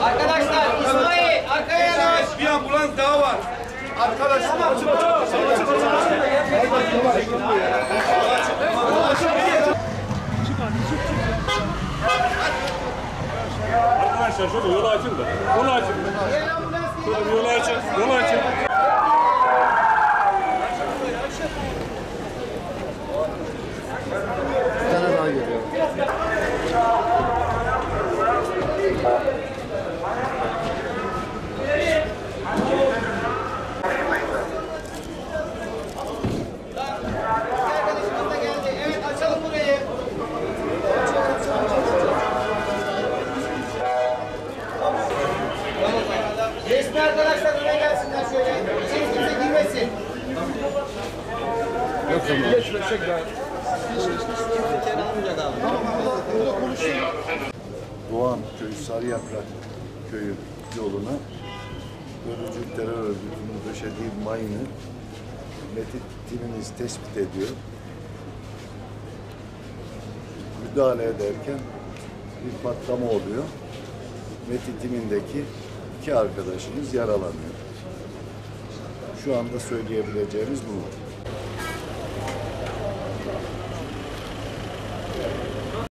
Arkadaşlar İsmail arkaya yanaş. Bir ambulans daha var. Arkadaşlar. Arkadaşlar şöyle yolu açın da. Yolu açın. Şöyle bir yolu açın. Yolu açın. Bir tane daha geliyor. Arkadaşımız da geldi. Evet açalım burayı. Resmi arkadaşlar öne gelsinler şöyle. Hiç kimse girmesin. Doğan Köyü, Sarıyaprak Köyü yoluna bölücü terör örgütünün döşediği mayını Metin timimiz tespit ediyor. Müdahale ederken bir patlama oluyor. Metin timindeki 2 arkadaşımız yaralanıyor. Şu anda söyleyebileceğimiz bu.